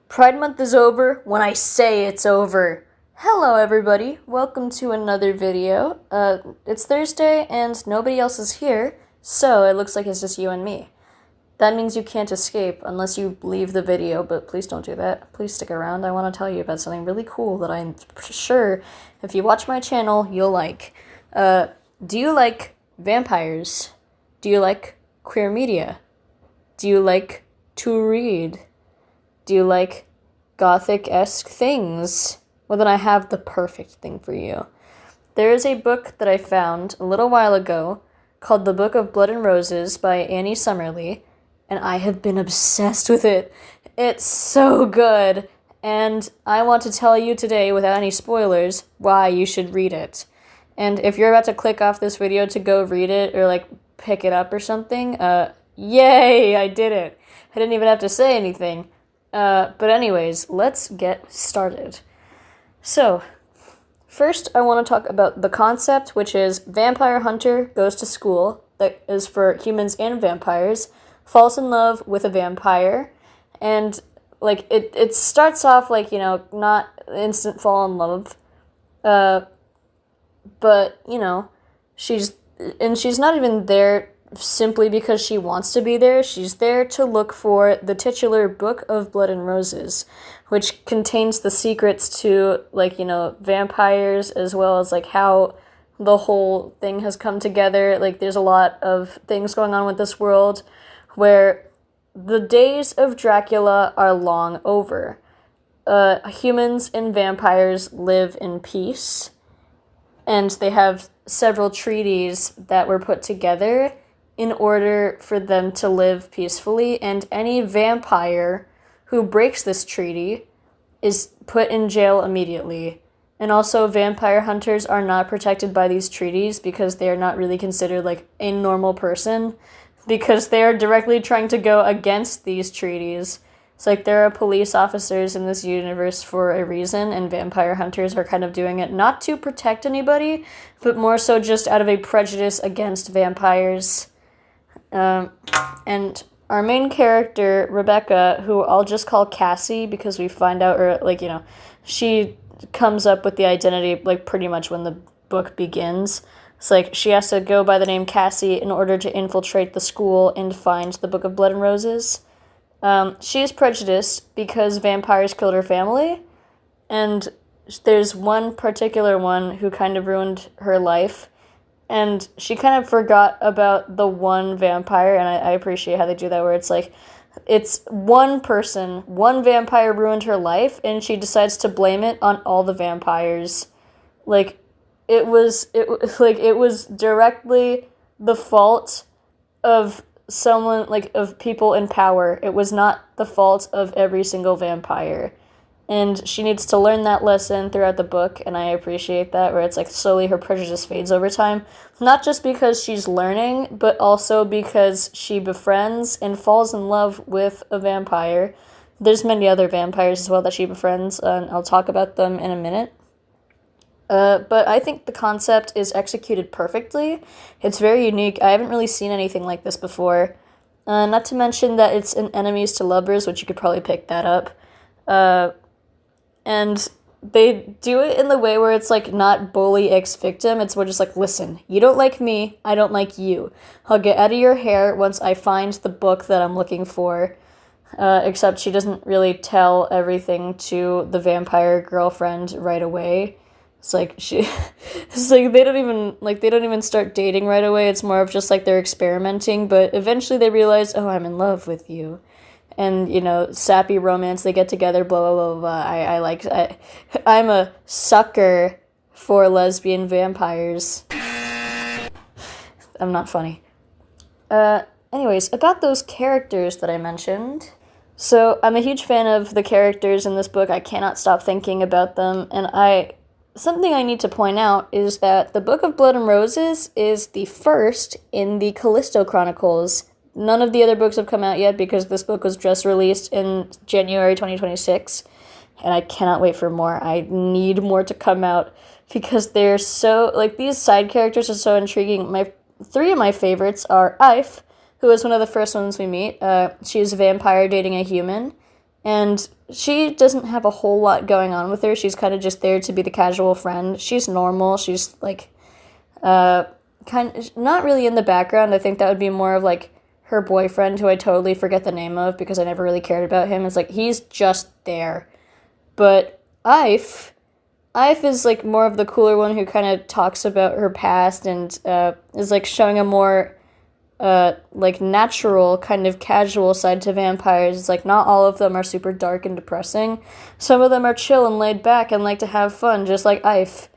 Pride Month is over when I say it's over. Hello everybody, welcome to another video. It's Thursday and nobody else is here, so it looks like it's just you and me. That means you can't escape unless you leave the video, but please don't do that. Please stick around. I want to tell you about something really cool that I'm sure if you watch my channel, you'll like. Do you like vampires? Do you like queer media? Do you like to read? Do you like gothic-esque things? Well, then I have the perfect thing for you. There is a book that I found a little while ago called The Book of Blood and Roses by Annie Summerlee, and I have been obsessed with it. It's so good, and I want to tell you today, without any spoilers, why you should read it. And if you're about to click off this video to go read it or, pick it up or something, yay, I did it. I didn't even have to say anything. But anyways, let's get started. So, first I want to talk about the concept, which is vampire hunter goes to school, that is for humans and vampires, falls in love with a vampire, and, it starts off, not instant fall in love, but, she's not even there simply because she wants to be there. She's there to look for the titular Book of Blood and Roses, which contains the secrets to, vampires, as well as, how the whole thing has come together. There's a lot of things going on with this world where the days of Dracula are long over. Humans and vampires live in peace, and they have several treaties that were put together in order for them to live peacefully, and any vampire who breaks this treaty is put in jail immediately. And also, vampire hunters are not protected by these treaties because they are not really considered a normal person, because they are directly trying to go against these treaties. It's there are police officers in this universe for a reason, and vampire hunters are kind of doing it not to protect anybody, but more so just out of a prejudice against vampires. And our main character, Rebecca, who I'll just call Cassie because we find out, she comes up with the identity, pretty much when the book begins. It's she has to go by the name Cassie in order to infiltrate the school and find the Book of Blood and Roses. She is prejudiced because vampires killed her family, and there's one particular one who kind of ruined her life. And she kind of forgot about the one vampire, and I appreciate how they do that, where it's one person, one vampire ruined her life, and she decides to blame it on all the vampires. It was directly the fault of someone, of people in power. It was not the fault of every single vampire. And she needs to learn that lesson throughout the book, and I appreciate that, where it's slowly her prejudice fades over time. Not just because she's learning, but also because she befriends and falls in love with a vampire. There's many other vampires as well that she befriends, and I'll talk about them in a minute. But I think the concept is executed perfectly. It's very unique. I haven't really seen anything like this before. Not to mention that it's an enemies to lovers, which you could probably pick that up. And they do it in the way where it's not bully ex-victim. It's more just listen, you don't like me, I don't like you. I'll get out of your hair once I find the book that I'm looking for. Except she doesn't really tell everything to the vampire girlfriend right away. It's they don't even start dating right away. It's more of just they're experimenting, but eventually they realize, oh, I'm in love with you. And, sappy romance, they get together, blah, blah, blah, blah. I'm a sucker for lesbian vampires. I'm not funny. Anyways, about those characters that I mentioned. So, I'm a huge fan of the characters in this book. I cannot stop thinking about them, and something I need to point out is that the Book of Blood and Roses is the first in the Callisto Chronicles. None of the other books have come out yet because this book was just released in January 2026, and I cannot wait for more. I need more to come out because they're so, these side characters are so intriguing. Three of my favorites are Ife, who is one of the first ones we meet. She's a vampire dating a human, And she doesn't have a whole lot going on with her. She's kind of just there to be the casual friend. She's normal. She's like not really in the background. I think that would be more of like her boyfriend, who I totally forget the name of because I never really cared about him. It's like he's just there. But Ife is like more of the cooler one who kind of talks about her past and is like showing a more like natural kind of casual side to vampires. It's like not all of them are super dark and depressing. Some of them are chill and laid back and like to have fun, just like Ife.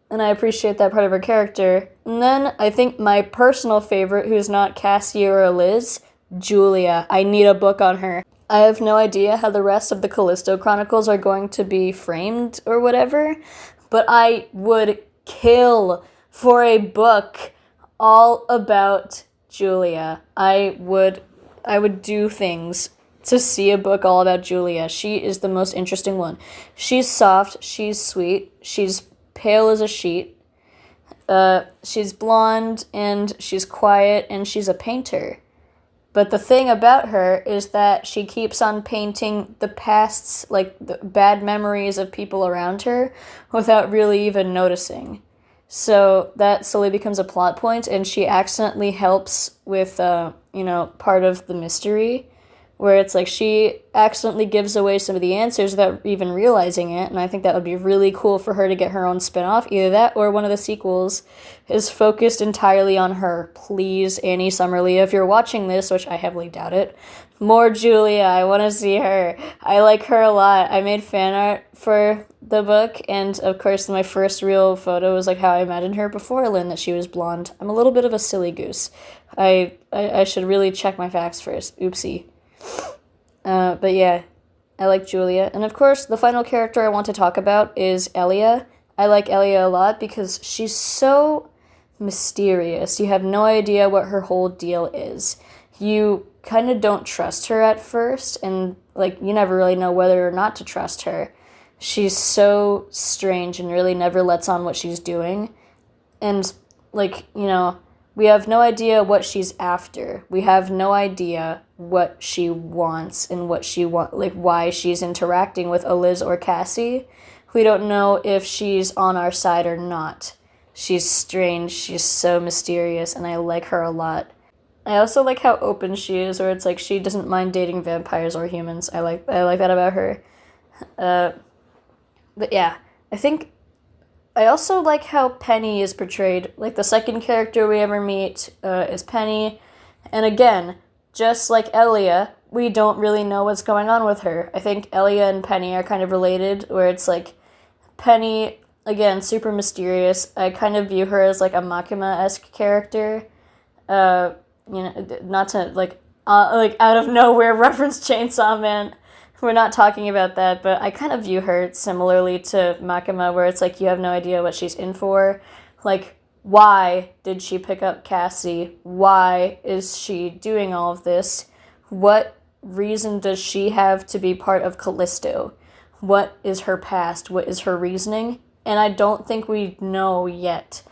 And I appreciate that part of her character. And then I think my personal favorite, who's not Cassie or Liz, Julia. I need a book on her. I have no idea how the rest of the Callisto Chronicles are going to be framed or whatever, but I would kill for a book all about Julia. I would do things to see a book all about Julia. She is the most interesting one. She's soft, she's sweet, she's pale as a sheet. She's blonde and she's quiet and she's a painter. But the thing about her is that she keeps on painting the pasts, like the bad memories of people around her, without really even noticing. So that slowly becomes a plot point, and she accidentally helps with, part of the mystery, where it's like she accidentally gives away some of the answers without even realizing it, and I think that would be really cool for her to get her own spin-off. Either that or one of the sequels is focused entirely on her. Please, Annie Summerlee, if you're watching this, which I heavily doubt it, more Julia. I want to see her. I like her a lot. I made fan art for the book, and of course my first real photo was like how I imagined her before Lynn, that she was blonde. I'm a little bit of a silly goose. I should really check my facts first. Oopsie. But yeah, I like Julia. And of course, the final character I want to talk about is Elia. I like Elia a lot because she's so mysterious. You have no idea what her whole deal is. You kind of don't trust her at first, and like you never really know whether or not to trust her. She's so strange and really never lets on what she's doing. And like, we have no idea what she's after. We have no idea what she wants and like why she's interacting with Liz or Cassie. We don't know if she's on our side or not. She's strange, she's so mysterious, and I like her a lot. I also like how open she is, where it's like she doesn't mind dating vampires or humans. I like that about her. But yeah, I also like how Penny is portrayed. Like, the second character we ever meet is Penny. And again, just like Elia, we don't really know what's going on with her. I think Elia and Penny are kind of related, where it's like Penny, again, super mysterious. I kind of view her as like a Makima-esque character. Not to like out of nowhere reference Chainsaw Man. We're not talking about that, but I kind of view her similarly to Makima, where it's like you have no idea what she's in for. Like, why did she pick up Cassie? Why is she doing all of this? What reason does she have to be part of Callisto? What is her past? What is her reasoning? And I don't think we know yet.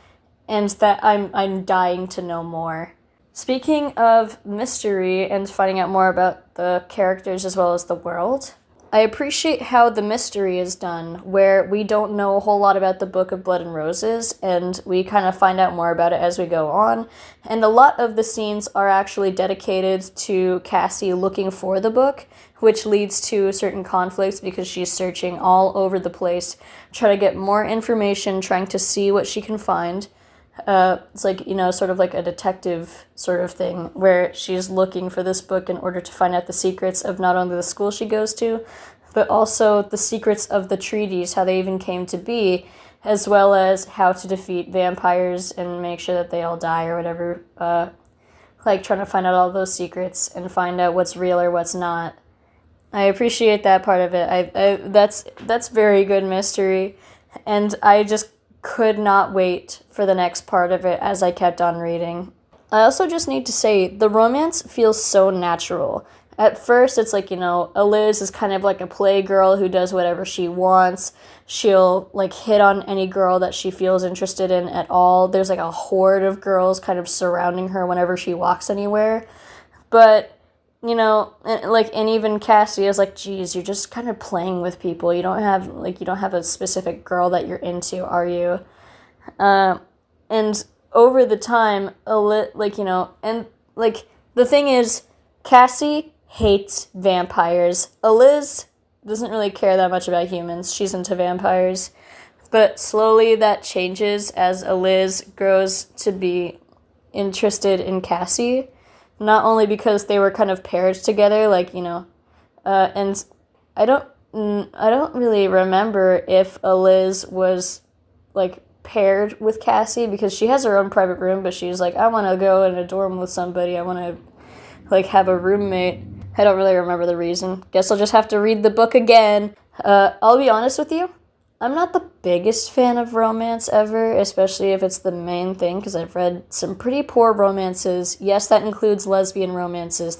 And that I'm dying to know more. Speaking of mystery and finding out more about the characters as well as the world, I appreciate how the mystery is done, where we don't know a whole lot about the Book of Blood and Roses, and we kind of find out more about it as we go on. And a lot of the scenes are actually dedicated to Cassie looking for the book, which leads to certain conflicts because she's searching all over the place, trying to get more information, trying to see what she can find. It's like, sort of like a detective sort of thing, where she's looking for this book in order to find out the secrets of not only the school she goes to, but also the secrets of the treaties, how they even came to be, as well as how to defeat vampires and make sure that they all die or whatever. Like trying to find out all those secrets and find out what's real or what's not. I appreciate that part of it. That's very good mystery, and I just could not wait for the next part of it as I kept on reading. I also just need to say, the romance feels so natural. At first, it's like, Liz is kind of like a playgirl who does whatever she wants. She'll, like, hit on any girl that she feels interested in at all. There's, like, a horde of girls kind of surrounding her whenever she walks anywhere. But and even Cassie is like, geez, you're just kind of playing with people. You don't have a specific girl that you're into, are you? And over the time, the thing is, Cassie hates vampires. Eliz doesn't really care that much about humans. She's into vampires. But slowly that changes as Eliz grows to be interested in Cassie. Not only because they were kind of paired together, and I don't really remember if Eliz was, paired with Cassie, because she has her own private room, but she's like, I want to go in a dorm with somebody. I want to, have a roommate. I don't really remember the reason. Guess I'll just have to read the book again. I'll be honest with you. I'm not the biggest fan of romance ever, especially if it's the main thing, because I've read some pretty poor romances. Yes, that includes lesbian romances.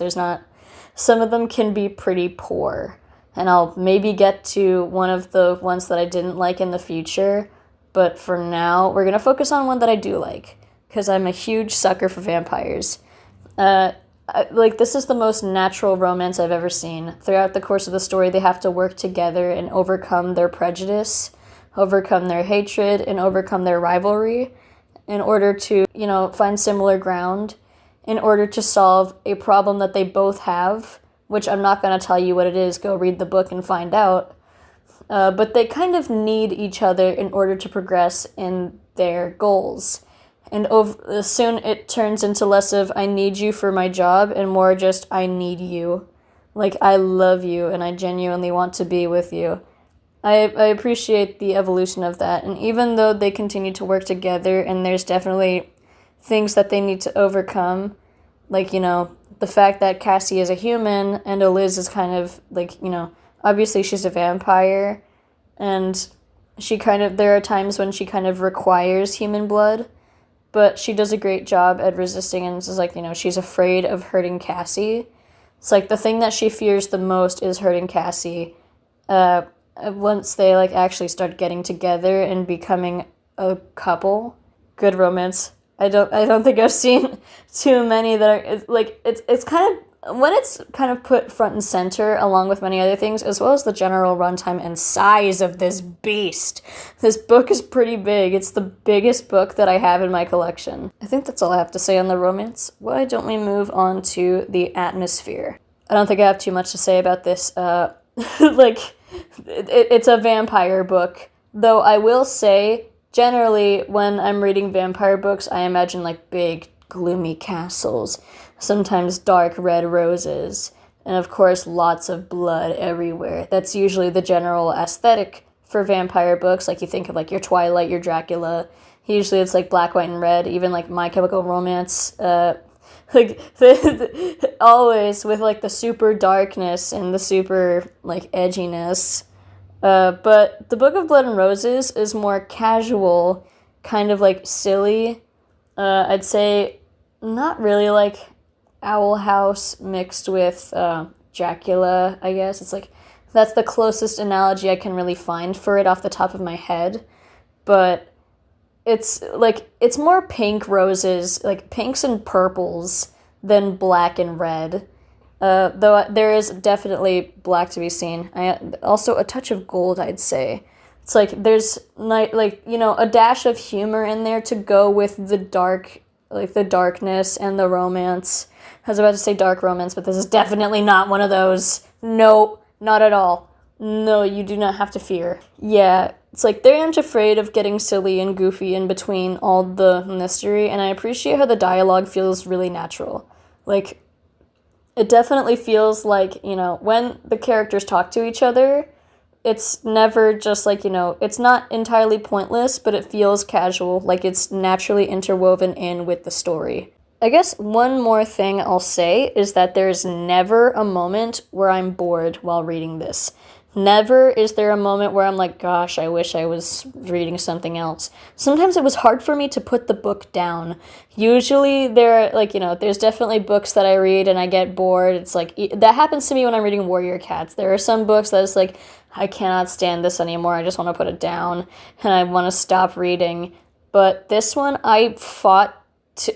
Some of them can be pretty poor. And I'll maybe get to one of the ones that I didn't like in the future. But for now, we're going to focus on one that I do like, because I'm a huge sucker for vampires. This is the most natural romance I've ever seen. Throughout the course of the story, they have to work together and overcome their prejudice, overcome their hatred, and overcome their rivalry in order to, find similar ground, in order to solve a problem that they both have, which I'm not going to tell you what it is. Go read the book and find out. But they kind of need each other in order to progress in their goals. And soon it turns into less of, I need you for my job, and more just, I need you. I love you, and I genuinely want to be with you. I appreciate the evolution of that. And even though they continue to work together, and there's definitely things that they need to overcome, the fact that Cassie is a human, and Eliz is kind of, obviously she's a vampire, and there are times when she kind of requires human blood, but she does a great job at resisting, and it's she's afraid of hurting Cassie. It's the thing that she fears the most is hurting Cassie. Once they actually start getting together and becoming a couple, good romance. I don't think I've seen too many that are it's kind of, when it's kind of put front and center along with many other things, as well as the general runtime and size of this beast. This book is pretty big. It's the biggest book that I have in my collection. I think that's all I have to say on the romance. Why don't we move on to the atmosphere? I don't think I have too much to say about this. It's a vampire book. Though I will say, generally, when I'm reading vampire books, I imagine big, gloomy castles. Sometimes dark red roses, and of course lots of blood everywhere. That's usually the general aesthetic for vampire books. You think of your Twilight, your Dracula. Usually it's black, white, and red. Even My Chemical Romance. Always with the super darkness and the super edginess. But the Book of Blood and Roses is more casual, kind of silly. I'd say not really Owl House mixed with Dracula, I guess. It's that's the closest analogy I can really find for it off the top of my head. But it's more pink roses, pinks and purples, than black and red. Though there is definitely black to be seen. Also a touch of gold, I'd say. It's there's a dash of humor in there to go with the dark, the darkness and the romance. I was about to say dark romance, but this is definitely not one of those. No, not at all. No, you do not have to fear. Yeah, it's they aren't afraid of getting silly and goofy in between all the mystery, and I appreciate how the dialogue feels really natural. It definitely feels when the characters talk to each other, it's never just it's not entirely pointless, but it feels casual, it's naturally interwoven in with the story. I guess one more thing I'll say is that there's never a moment where I'm bored while reading this. Never is there a moment where I'm gosh, I wish I was reading something else. Sometimes it was hard for me to put the book down. Usually there are, there's definitely books that I read and I get bored. It's that happens to me when I'm reading Warrior Cats. There are some books that it's I cannot stand this anymore. I just want to put it down and I want to stop reading. But this one, I fought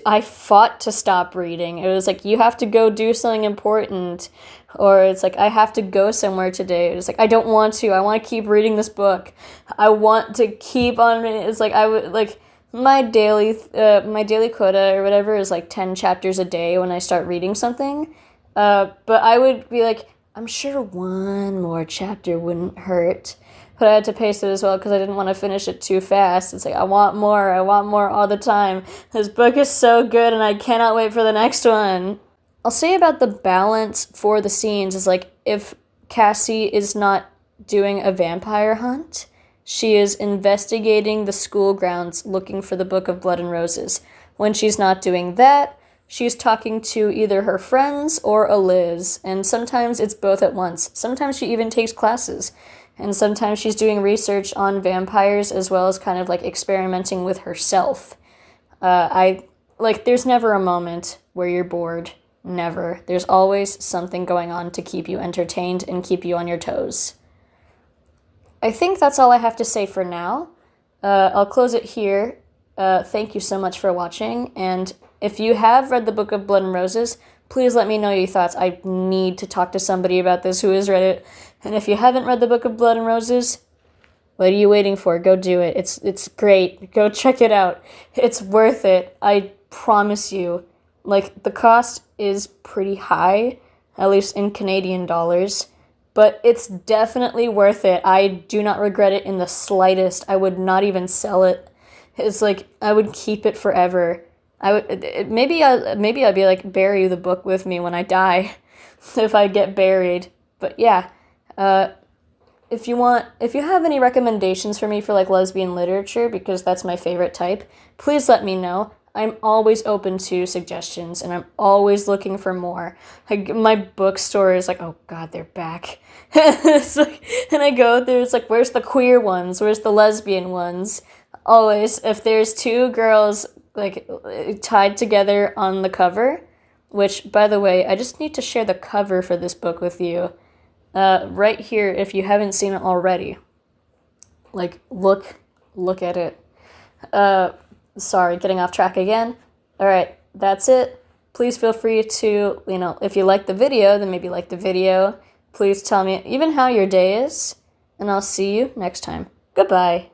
I fought to stop reading. It was like, you have to go do something important. Or it's like, I have to go somewhere today. It's like, I don't want to. I want to keep reading this book. I want to keep on reading. It's like, I would, like, my daily quota or whatever is like 10 chapters a day when I start reading something. But I would be like, I'm sure one more chapter wouldn't hurt. But I had to pace it as well because I didn't want to finish it too fast. It's like, I want more all the time. This book is so good and I cannot wait for the next one. I'll say about the balance for the scenes is like, if Cassie is not doing a vampire hunt, she is investigating the school grounds looking for the Book of Blood and Roses. When she's not doing that, she's talking to either her friends or a Liz, and sometimes it's both at once. Sometimes she even takes classes, and sometimes she's doing research on vampires as well as kind of like experimenting with herself. There's never a moment where you're bored. Never. There's always something going on to keep you entertained and keep you on your toes. I think that's all I have to say for now. I'll close it here. Thank you so much for watching, and if you have read the Book of Blood and Roses, please let me know your thoughts. I need to talk to somebody about this who has read it. And if you haven't read the Book of Blood and Roses, what are you waiting for? Go do it. It's great. Go check it out. It's worth it. I promise you. Like, the cost is pretty high, at least in Canadian dollars, but it's definitely worth it. I do not regret it in the slightest. I would not even sell it. It's like, I would keep it forever. Maybe I'll be like, bury the book with me when I die, if I get buried. But yeah, if you have any recommendations for me for like lesbian literature, because that's my favorite type, please let me know. I'm always open to suggestions, and I'm always looking for more. My bookstore is like, oh god, they're back. It's like, and I go through, it's like, where's the queer ones? Where's the lesbian ones? Always, if there's two girls like tied together on the cover, which, by the way, I just need to share the cover for this book with you. Right here, if you haven't seen it already. Like, look at it. Sorry, getting off track again. Alright, that's it. Please feel free to, if you like the video, then maybe like the video. Please tell me even how your day is, and I'll see you next time. Goodbye.